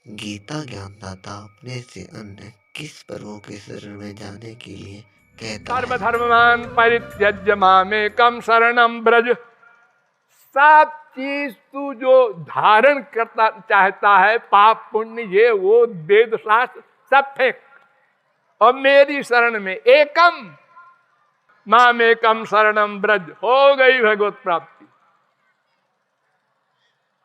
गीता ज्ञानदाता अपने से अन्य किस प्रभु के शरण में जाने के लिए कहता है? सर्वधर्मान परित्यज्य मामेकम शरणम ब्रज। सब चीज तू जो धारण करता चाहता है, पाप पुण्य ये वो वेद शास्त्र सब फेंक, और मेरी शरण में एकम मामेकम शरणम ब्रज, हो गई भगवत प्राप्ति।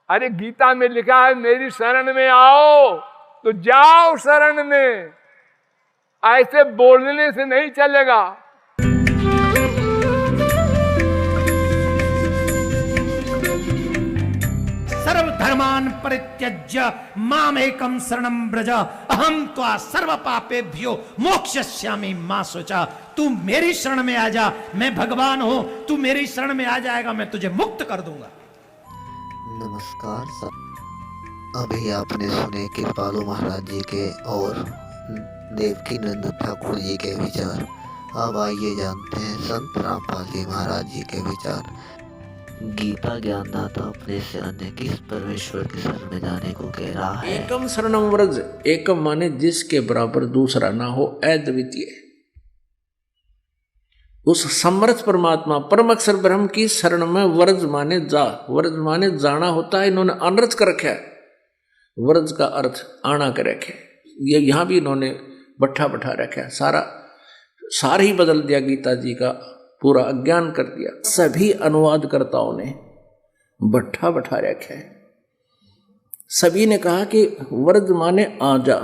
अरे गीता में लिखा है मेरी शरण में आओ, तो जाओ शरण में, ऐसे बोलने से नहीं चलेगा। सर्वधर्मान परित्यज्य मामेकं शरणं व्रज अहं त्वा सर्व पापेभ्यो मोक्षयिष्यामि मा शुचा। तू मेरी शरण में आ जा, मैं भगवान हूं, तू मेरी शरण में आ जाएगा, मैं तुझे मुक्त कर दूंगा। नमस्कार सब, अभी आपने सुने कृपालु महाराज जी के और देवकी नंदन ठाकुर जी के विचार। अब आइए जानते हैं संत रामपाल जी महाराज जी के विचार। गीता ज्ञानदाता अपने से अन्य किस परमेश्वर के शरण में जाने को कह रहा है? एकम शरणम व्रज, एकम माने जिसके बराबर दूसरा ना हो, अद्वितीय, उस समर्थ परमात्मा परम अक्षर ब्रह्म की शरण में। व्रज माने जा, व्रज माने जाना होता है। इन्होंने अनर्थ कर रखा है, व्रज का अर्थ आना कर रखे। ये यहां भी इन्होंने बैठा रखा है, सारा ही बदल दिया, गीता जी का पूरा अज्ञान कर दिया। सभी अनुवादकर्ताओं ने बैठा रखा है। सभी ने कहा कि व्रज माने आजा,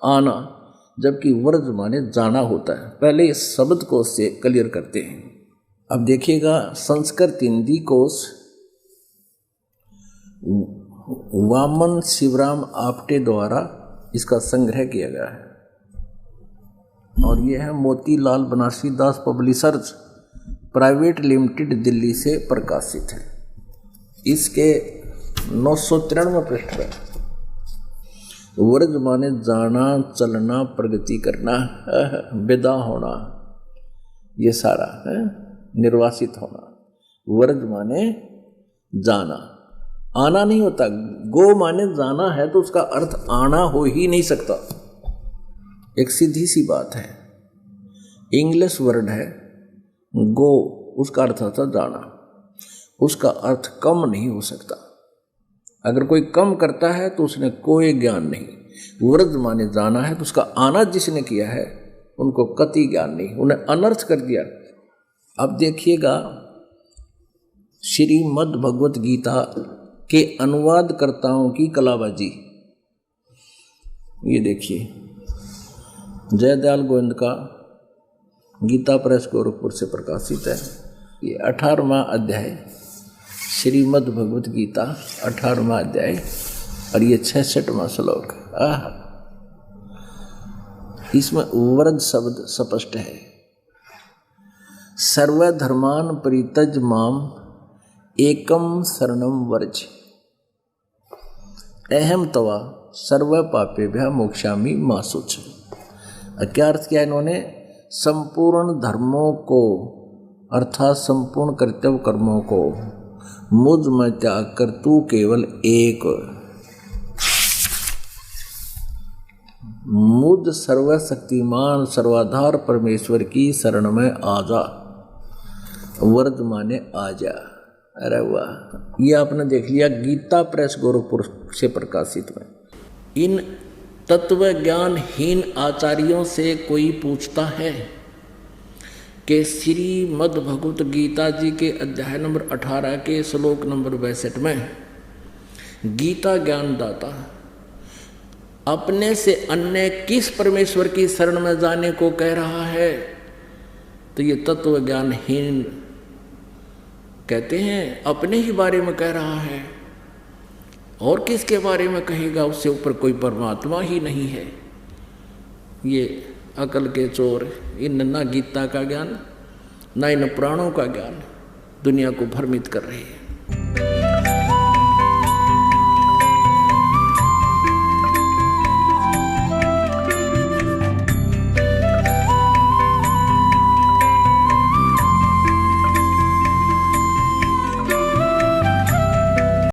आना, जबकि व्रज माने जाना होता है। पहले इस शब्द कोश से क्लियर करते हैं। अब देखिएगा, संस्कृत हिंदी कोश वामन शिवराम आपटे द्वारा इसका संग्रह किया गया है, और यह है मोतीलाल बनारसी दास पब्लिशर्स प्राइवेट लिमिटेड, दिल्ली से प्रकाशित है। इसके 993 पृष्ठ पर व्रज माने जाना, चलना, प्रगति करना, विदा होना, ये सारा है, निर्वासित होना। व्रज माने जाना, आना नहीं होता। गो माने जाना है तो उसका अर्थ आना हो ही नहीं सकता। एक सीधी सी बात है, इंग्लिश वर्ड है गो, उसका अर्थ होता जाना, उसका अर्थ कम नहीं हो सकता। अगर कोई कम करता है तो उसने कोई ज्ञान नहीं। व्रज माने जाना है तो उसका आना जिसने किया है उनको कति ज्ञान नहीं, उन्हें अनर्थ कर दिया। अब देखिएगा, श्रीमद् भगवत गीता के अनुवादकर्ताओं की कलाबाजी। ये देखिए, जयदयाल गोविंद का गीता प्रेस गोरखपुर से प्रकाशित है। ये 18वां अध्याय, श्रीमद् भगवत गीता 18वां अध्याय, और ये 66वां श्लोक। इसमें व्रज शब्द स्पष्ट है। सर्वधर्मान परित्यज माम एकम शरणम व्रज अहम तवा सर्व पापेभ्यः मोक्षामि मा शुच। क्या अर्थ किया इन्होंने? संपूर्ण धर्मों को अर्थात संपूर्ण कर्तव्य कर्मों को मुझ में त्याग कर तू केवल एक मुझ सर्वशक्तिमान सर्वाधार परमेश्वर की शरण में आ जा। व्रज माने आ जा। अरे वाह, ये आपने देख लिया गीता प्रेस गोरखपुर से प्रकाशित में। इन तत्व ज्ञानहीन आचार्यों से कोई पूछता है कि श्रीमद् भगवत गीता जी के अध्याय नंबर 18 के श्लोक नंबर 62 में गीता ज्ञानदाता अपने से अन्य किस परमेश्वर की शरण में जाने को कह रहा है, तो ये तत्व ज्ञानहीन कहते हैं अपने ही बारे में कह रहा है, और किसके बारे में कहेगा? उससे ऊपर कोई परमात्मा ही नहीं है। ये अकल के चोर, इन ना गीता का ज्ञान ना इन पुराणों का ज्ञान दुनिया को भ्रमित कर रहे हैं।